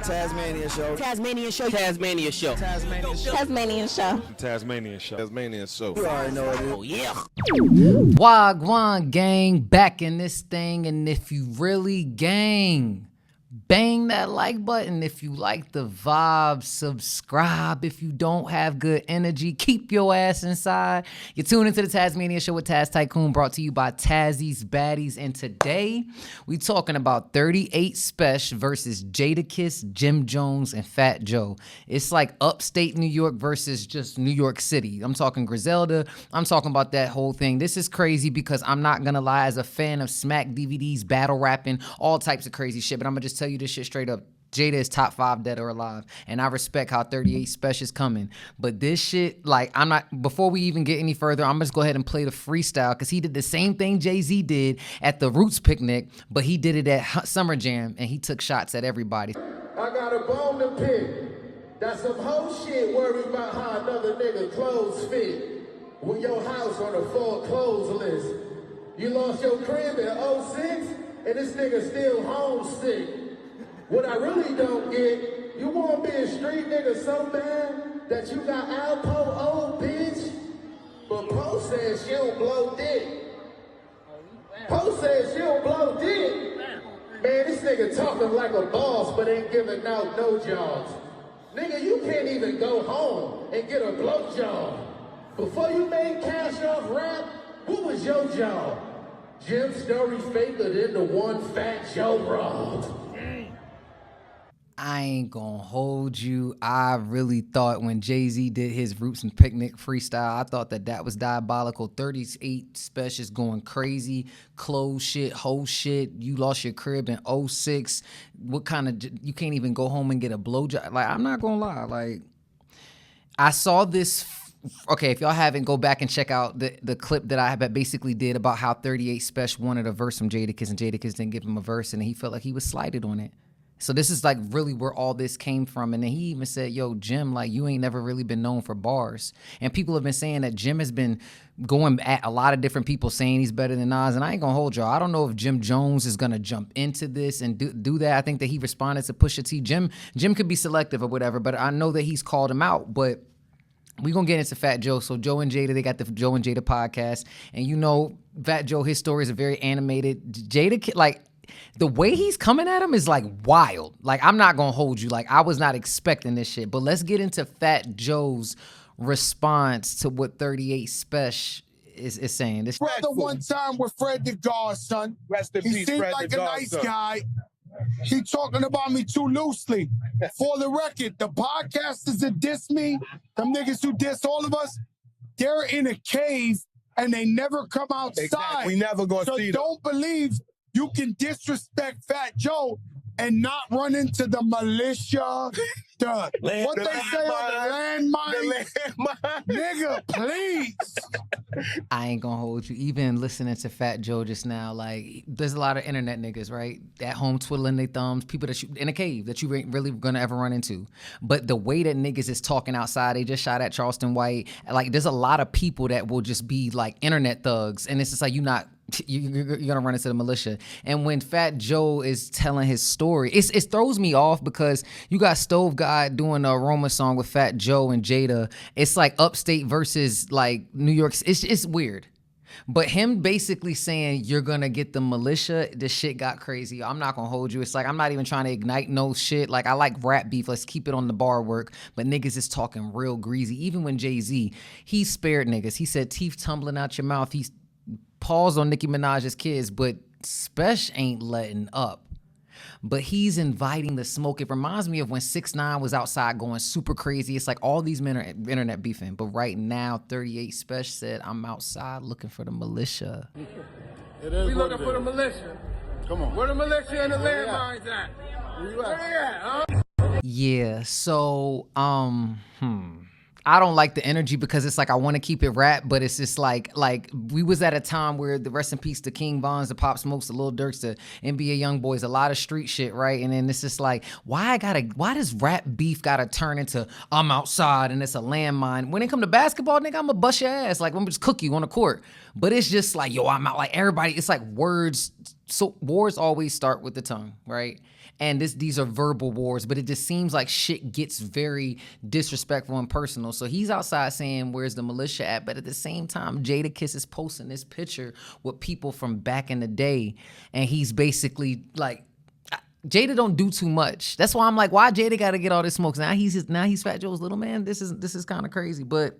Tasmania show. Tasmania show. Tasmania show. Tasmania show. Tasmania show. Tasmania show. You already know what it is. Oh yeah. Wagwan gang, back in this thing, and if you really gang, bang that like button if you like the vibe. Subscribe if you don't have good energy. Keep your ass inside. You're tuning into the Tasmania Show with Taz Tikoon, brought to you by Tazzy's Baddies. And today, we talking about 38 Spesh versus Jadakiss, Jim Jones, and Fat Joe. It's like upstate New York versus just New York City. I'm talking Griselda. I'm talking about that whole thing. This is crazy because I'm not gonna lie, as a fan of smack DVDs, battle rapping, all types of crazy shit, but I'm gonna just tell you this shit straight up. Jada is top 5 dead or alive, and I respect how 38 Spesh is coming. But this shit, like, before we even get any further, I'm just go ahead and play the freestyle, because he did the same thing Jay-Z did at the Roots picnic, but he did it at Summer Jam, and he took shots at everybody. I got a bone to pick. That's some whole shit worried about how another nigga clothes fit. With your house on the foreclosed list. You lost your crib in 06, and this nigga still homesick. What I really don't get, you wanna be a street nigga so bad that you got Alpo old bitch, but Poe says she don't blow dick. Poe says she don't blow dick. Man, this nigga talking like a boss but ain't giving out no jobs. Nigga, you can't even go home and get a blow job. Before you made cash off rap, what was your job? Jim's story faker than the one Fat Joe robbed. I ain't gonna hold you. I really thought when Jay-Z did his Roots and Picnic freestyle, I thought that was diabolical. 38 Spesh is going crazy. Clothes shit, whole shit. You lost your crib in 06. What kind of, you can't even go home and get a blowjob. Like, I'm not gonna lie. Like, I saw this. Okay, if y'all haven't, go back and check out the clip that I basically did about how 38 Spesh wanted a verse from Jadakiss, and Jadakiss didn't give him a verse, and he felt like he was slighted on it. So this is like really where all this came from. And then he even said, yo, Jim, like, you ain't never really been known for bars. And people have been saying that Jim has been going at a lot of different people saying he's better than Nas. And I ain't gonna hold y'all. I don't know if Jim Jones is gonna jump into this and do that. I think that he responded to Pusha T. Jim could be selective or whatever, but I know that he's called him out. But we gonna get into Fat Joe. So Joe and Jada, they got the Joe and Jada podcast. And you know, Fat Joe, his stories are very animated. Jada, like, the way he's coming at him is like wild. Like, I'm not gonna hold you. Like, I was not expecting this shit. But let's get into Fat Joe's response to what 38 Spesh is saying. This brother one time with Fred the Godson. Rest in peace, he seemed Fred like the a nice Godson. guy. He talking about me too loosely. For the record, the podcasters that diss me, them niggas who diss all of us, they're in a cave and they never come outside. Exactly. We never gonna see them. Don't believe you can disrespect Fat Joe and not run into the militia, what they say on the landmine. Nigga, please. I ain't gonna hold you. Even listening to Fat Joe just now, like, there's a lot of internet niggas, right? At home twiddling their thumbs, people that you in a cave that you ain't really gonna ever run into. But the way that niggas is talking outside, they just shot at Charleston White. Like, there's a lot of people that will just be like internet thugs, and it's just like you're gonna run into the militia. And when Fat Joe is telling his story, it throws me off because you got Stove God doing a Aroma song with Fat Joe and Jada. It's like upstate versus like New York. It's weird. But him basically saying you're gonna get the militia, this shit got crazy. I'm not gonna hold you. It's like, I'm not even trying to ignite no shit. Like, I like rap beef. Let's keep it on the bar work. But niggas is talking real greasy. Even when Jay-Z, he spared niggas. He said teeth tumbling out your mouth. He's paused on Nicki Minaj's kids, but Spesh ain't letting up. But he's inviting the smoke. It reminds me of when 6ix9ine was outside going super crazy. It's like all these men are internet beefing. But right now, 38 Spesh said, I'm outside looking for the militia. It is we looking for the militia. Come on. Where the militia and the landmines at? Where you at? Huh? Yeah, so, I don't like the energy because it's like I want to keep it rap, but it's just like we was at a time where the rest in peace to King Bonds, the Pop Smokes, the Lil Durks, the NBA Young Boys, a lot of street shit, right? And then it's just like, why does rap beef gotta turn into I'm outside and it's a landmine? When it come to basketball, nigga, I'ma bust your ass. Like, I'm just cook you on the court. But it's just like, yo, I'm out. Like, everybody, it's like words so wars always start with the tongue, right? And these are verbal wars, but it just seems like shit gets very disrespectful and personal. So he's outside saying, where's the militia at? But at the same time, Jadakiss is posting this picture with people from back in the day. And he's basically like, Jada don't do too much. That's why I'm like, why Jada got to get all this smoke? Now he's Fat Joe's little man. This is kind of crazy. But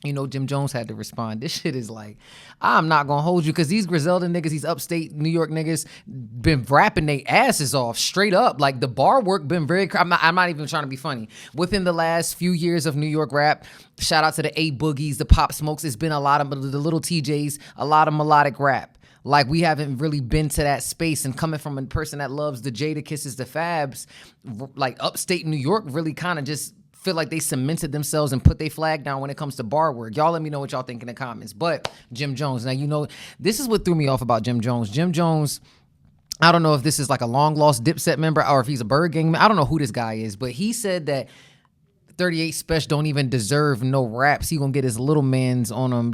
you know, Jim Jones had to respond. This shit is like, I'm not gonna hold you, because these Griselda niggas, these upstate New York niggas, been rapping their asses off straight up. Like the bar work been very. I'm not even trying to be funny. Within the last few years of New York rap, shout out to the A Boogies, the Pop Smokes. It's been a lot of the Little TJs, a lot of melodic rap. Like we haven't really been to that space, and coming from a person that loves the Jadakisses, the Fabs, like upstate New York really kind of just feel like they cemented themselves and put their flag down when it comes to bar work. Y'all let me know what y'all think in the comments. But Jim Jones, now you know, this is what threw me off about Jim Jones. Jim Jones, I don't know if this is like a long lost Dipset member or if he's a Bird Gang member. I don't know who this guy is, but he said that 38 Spesh don't even deserve no raps. He gonna get his little mans on him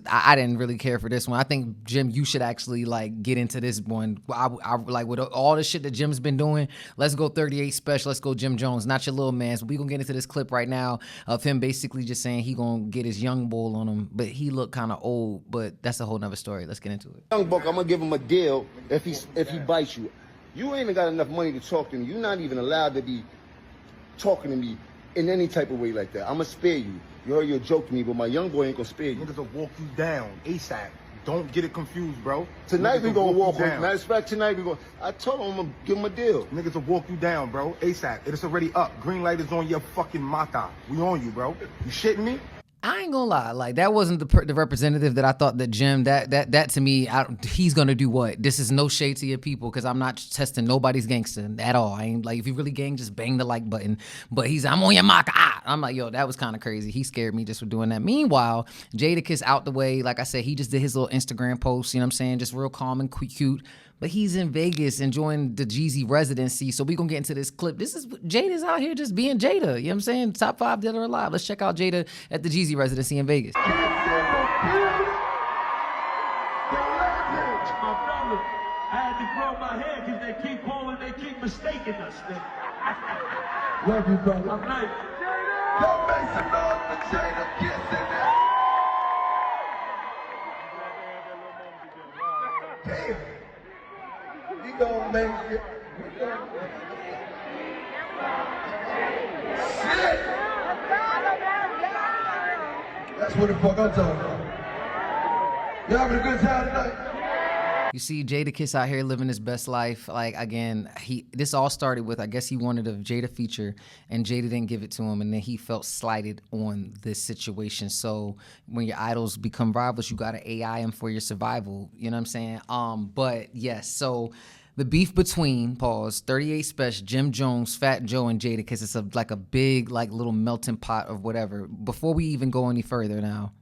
I didn't really care for this one. I think, Jim, you should actually like get into this one. I like with all the shit that Jim's been doing, let's go 38 Spesh, let's go Jim Jones, not your little mans. But we gonna get into this clip right now of him basically just saying he gonna get his young bull on him, but he look kind of old, but that's a whole nother story. Let's get into it. Young buck, I'm gonna give him a deal if he bites you. You ain't even got enough money to talk to me. You're not even allowed to be talking to me in any type of way like that. I'ma spare you. You heard your joke to me, but my young boy ain't gonna spare you. Niggas will walk you down ASAP. Don't get it confused, bro. Tonight we gonna walk down. him. Matter of fact, tonight we gonna. I told him I'm gonna give him a deal. Niggas will walk you down, bro. ASAP. It's already up. Green light is on your fucking mata. We on you, bro. You shitting me? I ain't gonna lie, like that wasn't the representative that I thought that Jim, that to me, he's gonna do what? This is no shade to your people, because I'm not testing nobody's gangster at all. I ain't like, if you really gang, just bang the like button. But I'm on your mark. I'm like, yo, that was kind of crazy. He scared me just for doing that. Meanwhile, Jadakiss out the way, like I said, he just did his little Instagram post, you know what I'm saying? Just real calm and cute. But he's in Vegas enjoying the Jeezy residency. So we gonna get into this clip. Jada's out here just being Jada. You know what I'm saying? Top 5 dead or alive. Let's check out Jada at the Jeezy residency in Vegas. My brother, I had to grow my hair because they keep calling, they keep mistaking us. Love you, brother. I'm like, don't make some noise for Jadakiss in there. Damn. We gon' make it. We gon' make it. Shit. That's what the fuck I'm talking about. Y'all having a good time tonight? You see Jadakiss out here living his best life. Like, again, this all started with, I guess he wanted a Jada feature, and Jada didn't give it to him, and then he felt slighted on this situation. So when your idols become rivals, you gotta AI them for your survival. You know what I'm saying? But yes, so the beef between, 38 Spesh, Jim Jones, Fat Joe, and Jadakiss is like a big, like little melting pot of whatever. Before we even go any further now,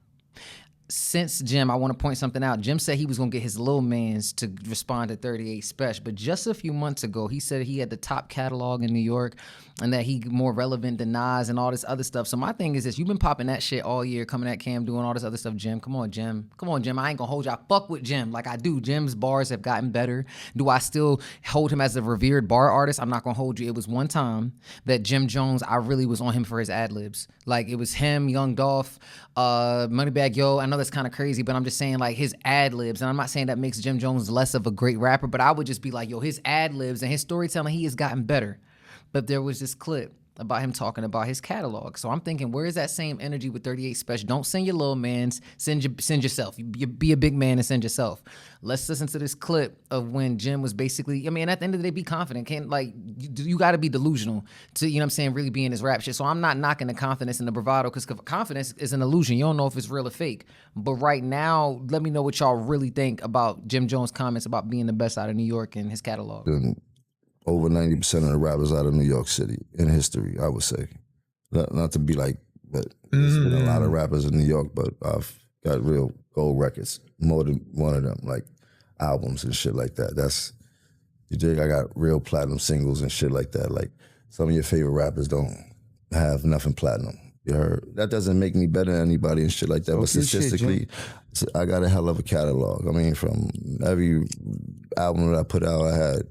since Jim, I want to point something out. Jim said he was going to get his little mans to respond to 38 Spesh, but just a few months ago, he said he had the top catalog in New York and that he more relevant than Nas and all this other stuff. So my thing is this, you've been popping that shit all year, coming at Cam, doing all this other stuff, Jim. Come on, Jim. Come on, Jim. I ain't going to hold you. I fuck with Jim like I do. Jim's bars have gotten better. Do I still hold him as a revered bar artist? I'm not going to hold you. It was one time that Jim Jones, I really was on him for his ad-libs. Like, it was him, Young Dolph, Moneybagg Yo. I know that's kind of crazy, but I'm just saying, like, his ad-libs, and I'm not saying that makes Jim Jones less of a great rapper, but I would just be like, yo, his ad-libs and his storytelling, he has gotten better. But there was this clip about him talking about his catalog. So I'm thinking, where is that same energy with 38 Spesh? Don't send your little mans, send yourself. You be a big man and send yourself. Let's listen to this clip of when Jim was basically, I mean, at the end of the day, be confident. Can't, like, you got to be delusional to, you know what I'm saying, really be in his rap shit. So I'm not knocking the confidence and the bravado, because confidence is an illusion. You don't know if it's real or fake. But right now, let me know what y'all really think about Jim Jones' comments about being the best out of New York and his catalog. Over 90% of the rappers out of New York City in history, I would say. Not to be like, but there's been a lot of rappers in New York, but I've got real gold records, more than one of them, like albums and shit like that. You dig? I got real platinum singles and shit like that. Like, some of your favorite rappers don't have nothing platinum. You heard? That doesn't make me better than anybody and shit like that. But your shit, statistically, I got a hell of a catalog. I mean, from every album that I put out, I had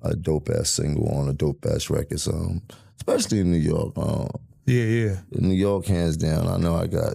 a dope ass single on a dope ass record. So, especially in New York. Yeah. In New York, hands down, I know I got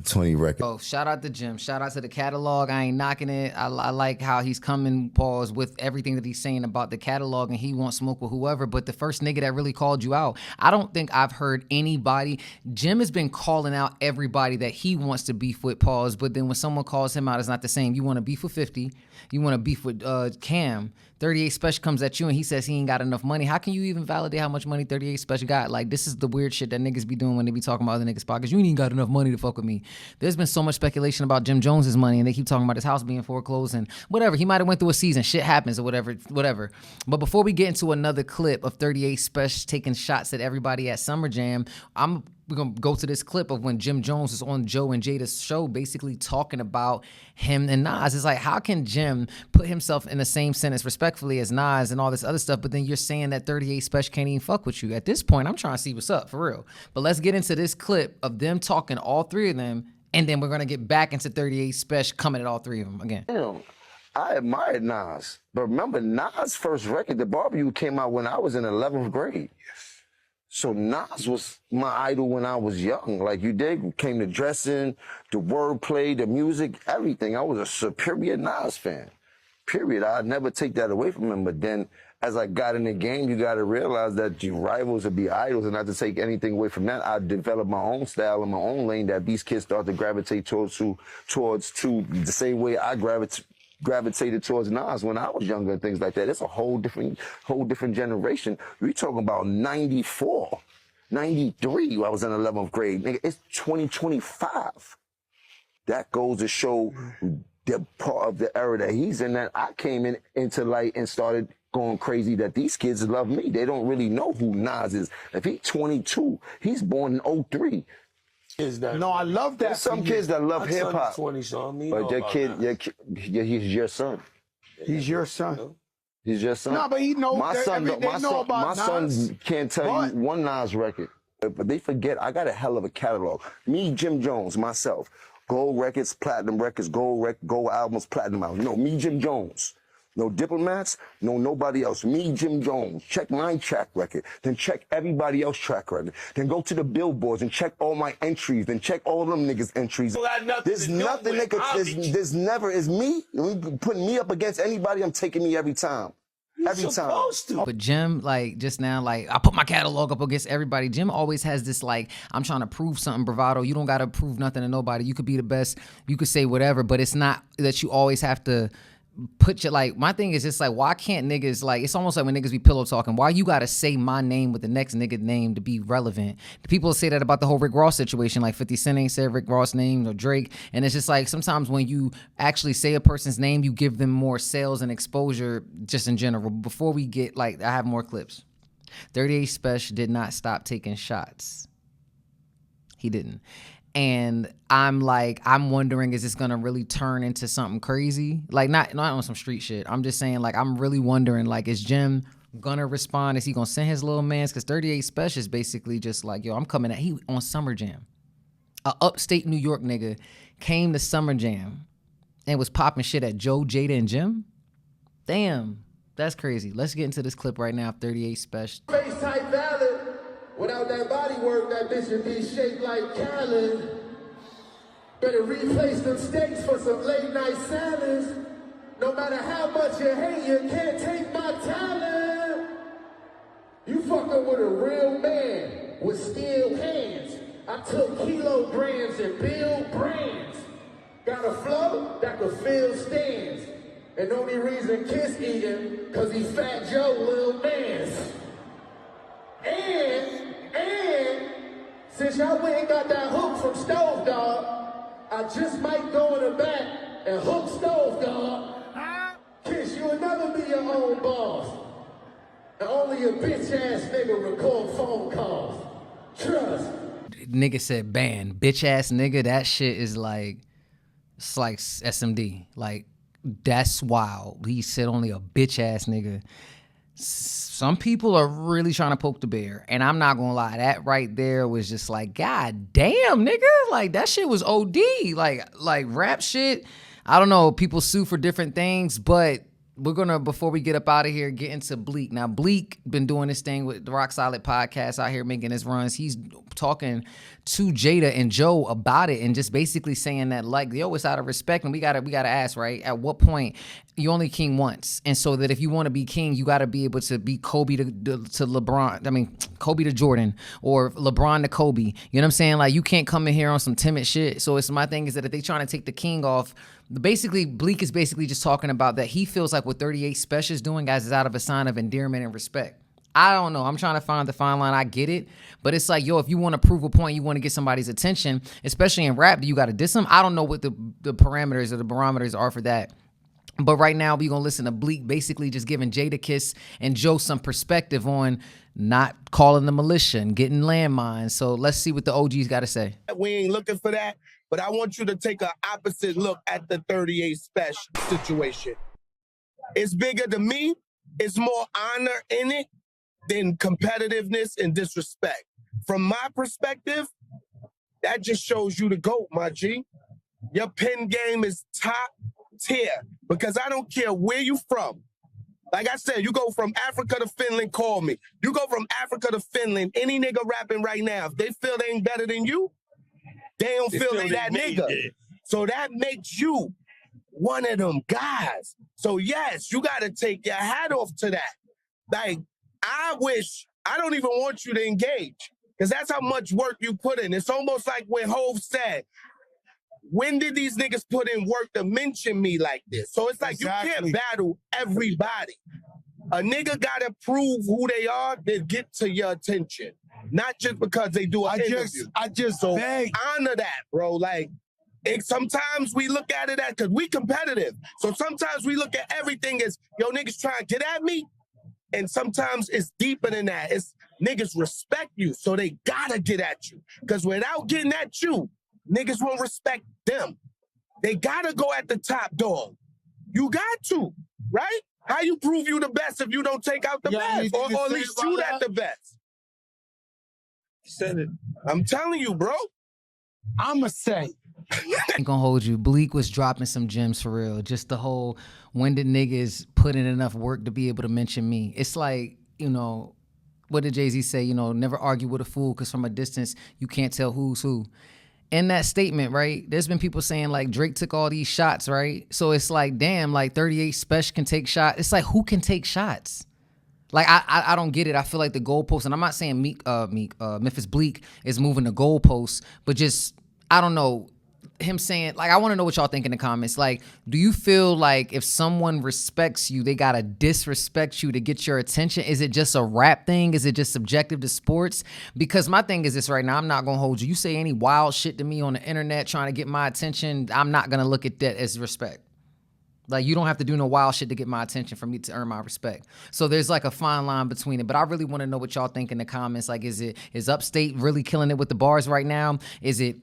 20 records. Oh, shout out to Jim. Shout out to the catalog. I ain't knocking it. I like how he's coming, pause, with everything that he's saying about the catalog, and he won't smoke with whoever. But the first nigga that really called you out, I don't think I've heard anybody. Jim has been calling out everybody that he wants to beef with, pause. But then when someone calls him out, it's not the same. You want to beef with 50. You want to beef with Cam. 38 Spesh comes at you and he says he ain't got enough money. How can you even validate how much money 38 Spesh got? Like, this is the weird shit that niggas be doing when they be talking about other niggas' pockets. You ain't even got enough money to fuck with me. There's been so much speculation about Jim Jones's money, and they keep talking about his house being foreclosed and whatever. He might have went through a season. Shit happens or whatever. But before we get into another clip of 38 Spesh taking shots at everybody at Summer Jam, we're going to go to this clip of when Jim Jones is on Joe and Jada's show basically talking about him and Nas. It's like, how can Jim put himself in the same sentence respectfully as Nas and all this other stuff, but then you're saying that 38 Spesh can't even fuck with you? At this point, I'm trying to see what's up, for real. But let's get into this clip of them talking, all three of them, and then we're going to get back into 38 Spesh coming at all three of them again. Damn, I admired Nas. But remember, Nas' first record, The Barbecue, came out when I was in 11th grade. So Nas was my idol when I was young. Like you did, came to dressing, the wordplay, the music, everything. I was a superior Nas fan, period. I'd never take that away from him. But then as I got in the game, you got to realize that your rivals would be idols, and not to take anything away from that. I developed my own style and my own lane that these kids start to gravitate towards the same way I gravitated towards Nas when I was younger and things like that. It's a whole different generation. We're talking about 94, 93. I was in 11th grade. Nigga, it's 2025. That goes to show the part of the era that he's in, that I came into light and started going crazy, that these kids love me. They don't really know who Nas is. If he's 22, he's born in 03. No, I love that. There's some kids that love hip hop, 20, so but your kid, he's your son. He's your son. He's your son. No, but he knows. My son, my Nas. son can't tell you one Nas record, but they forget. I got a hell of a catalog. Me, Jim Jones, myself, gold records, platinum records, gold albums, platinum albums. No, me, Jim Jones. No diplomats, no nobody else. Me, Jim Jones. Check my track record, then check everybody else's track record. Then go to the billboards and check all my entries, then check all them niggas' entries. There's nothing there's never is me. Putting me up against anybody, I'm taking me every time. Every time. But Jim, like, just now, like, I put my catalog up against everybody. Jim always has this, like, I'm trying to prove something, bravado. You don't got to prove nothing to nobody. You could be the best. You could say whatever, but it's not that you always have to put your, like, my thing is just like, why can't niggas, like, it's almost like when niggas be pillow talking, why you gotta say my name with the next nigga name to be relevant? The people say that about the whole Rick Ross situation, like 50 Cent ain't said Rick Ross name or Drake, and it's just like sometimes when you actually say a person's name, you give them more sales and exposure just in general. Before we get, like, I have more clips. 38 Spesh did not stop taking shots. He didn't. And I'm wondering, is this gonna really turn into something crazy? Like, not on some street shit. I'm just saying, like, I'm really wondering, like, is Jim gonna respond? Is he gonna send his little mans? Because 38 Spesh is basically just like, yo, I'm coming at, he on Summer Jam. A upstate New York nigga came to Summer Jam and was popping shit at Joe, Jada, and Jim? Damn, that's crazy. Let's get into this clip right now, 38 Spesh. Face type valid. Without that body work, that bitch would be shaped like Khaled. Better replace them steaks for some late night salads. No matter how much you hate, you can't take my talent. You fucking with a real man with steel hands. I took kilograms and build brands. Got a flow that could fill stands. And the only reason Kiss eating, cause he Fat Joe little mans. And since y'all went and got that hook from Stove Dog, I just might go in the back and hook Stove Dog. Kiss, you'll never be your own boss. And only a bitch ass nigga record phone calls. Trust. Nigga said ban. Bitch ass nigga, that shit is like, it's like SMD. Like, that's wild. He said only a bitch ass nigga. some people are really trying to poke the bear. And I'm not going to lie, that right there was just like, God damn, nigga. Like, that shit was OD. Like rap shit. I don't know. People sue for different things, but we're going to, before we get up out of here, get into Bleak. Now, Bleak been doing this thing with the Rock Solid podcast out here making his runs. He's talking to Jada and Joe about it and just basically saying that, like, yo, it's out of respect. And we gotta ask, right, at what point you only king once? And so that if you want to be king, you got to be able to be Kobe to LeBron. I mean, Kobe to Jordan or LeBron to Kobe. You know what I'm saying? Like, you can't come in here on some timid shit. So it's my thing is that if they trying to take the king off, basically, Bleak is basically just talking about that he feels like what 38 Spesh is doing, guys, is out of a sign of endearment and respect. I don't know. I'm trying to find the fine line. I get it. But it's like, yo, if you want to prove a point, you want to get somebody's attention, especially in rap, you got to diss them. I don't know what the parameters or the barometers are for that. But right now, we're going to listen to Bleak basically just giving Jadakiss and Joe some perspective on not calling the militia and getting landmines. So let's see what the OGs got to say. We ain't looking for that. But I want you to take an opposite look at the 38 Spesh situation. It's bigger than me. It's more honor in it than competitiveness and disrespect. From my perspective, that just shows you the GOAT, my G. Your pen game is top tier because I don't care where you from. Like I said, you go from Africa to Finland, call me. You go from Africa to Finland, any nigga rapping right now, if they feel they ain't better than you, they don't feel they that nigga. So that makes you one of them guys. So yes, you got to take your hat off to that. Like, I don't even want you to engage because that's how much work you put in. It's almost like when Hov said, when did these niggas put in work to mention me like this? So it's like you can't battle everybody. A nigga got to prove who they are to get to your attention. Not just because they do an interview. I just so honor that, bro. Like, sometimes we look at it as, because we competitive. So sometimes we look at everything as, yo, niggas trying to get at me. And sometimes it's deeper than that. It's niggas respect you, so they gotta get at you. Because without getting at you, niggas won't respect them. They gotta go at the top dog. You got to, right? How you prove you the best if you don't take out the best? Or at least shoot at the best? Said it. I'm telling you, bro. I'ma say. Ain't gonna hold you. Bleak was dropping some gems for real. Just the whole, when did niggas put in enough work to be able to mention me? It's like, you know, what did Jay-Z say? You know, never argue with a fool because from a distance, you can't tell who's who. In that statement, right, there's been people saying, like, Drake took all these shots, right? So it's like, damn, like, 38 Spesh can take shots. It's like, who can take shots? Like, I don't get it. I feel like the goalpost, and I'm not saying Memphis Bleak is moving the goalposts, but just, I don't know, him saying, like, I want to know what y'all think in the comments. Like, do you feel like if someone respects you, they got to disrespect you to get your attention? Is it just a rap thing? Is it just subjective to sports? Because my thing is this right now, I'm not going to hold you. You say any wild shit to me on the internet trying to get my attention, I'm not going to look at that as respect. Like, you don't have to do no wild shit to get my attention for me to earn my respect. So there's like a fine line between it. But I really want to know what y'all think in the comments. Like, is Upstate really killing it with the bars right now? Is it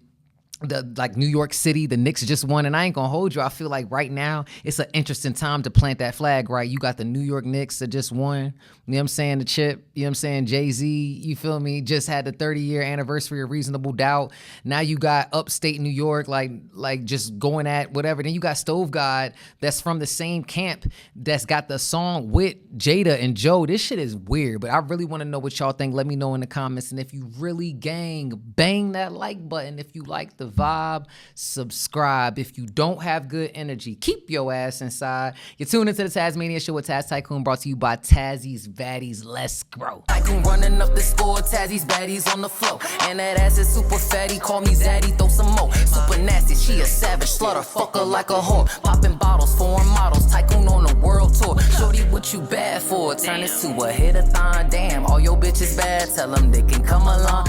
like New York City, the Knicks just won, and I ain't gonna hold you. I feel like right now it's an interesting time to plant that flag, right? You got the New York Knicks that just won, you know what I'm saying, the chip, you know what I'm saying, Jay-Z, you feel me, just had the 30-year anniversary of Reasonable Doubt. Now you got upstate New York, like just going at whatever. Then you got Stove God that's from the same camp that's got the song with Jada and Joe. This shit is weird, but I really want to know what y'all think. Let me know in the comments, and if you really bang that like button. If you like the vibe, subscribe. If you don't have good energy, keep your ass inside. You're tuned into the Tasmania Show with Taz Tikoon, brought to you by Tazzy's Baddies. Let's grow. Tikoon running up the score, Tazzy's Baddies on the floor. And that ass is super fatty, call me Zaddy, throw some more. Super nasty, she a savage, slaughter fucker like a whore. Popping bottles, foreign models, Tikoon on the world tour. Shorty, what you bad for? Turn this to a hit-a-thon. Damn, all your bitches bad, tell them they can come along.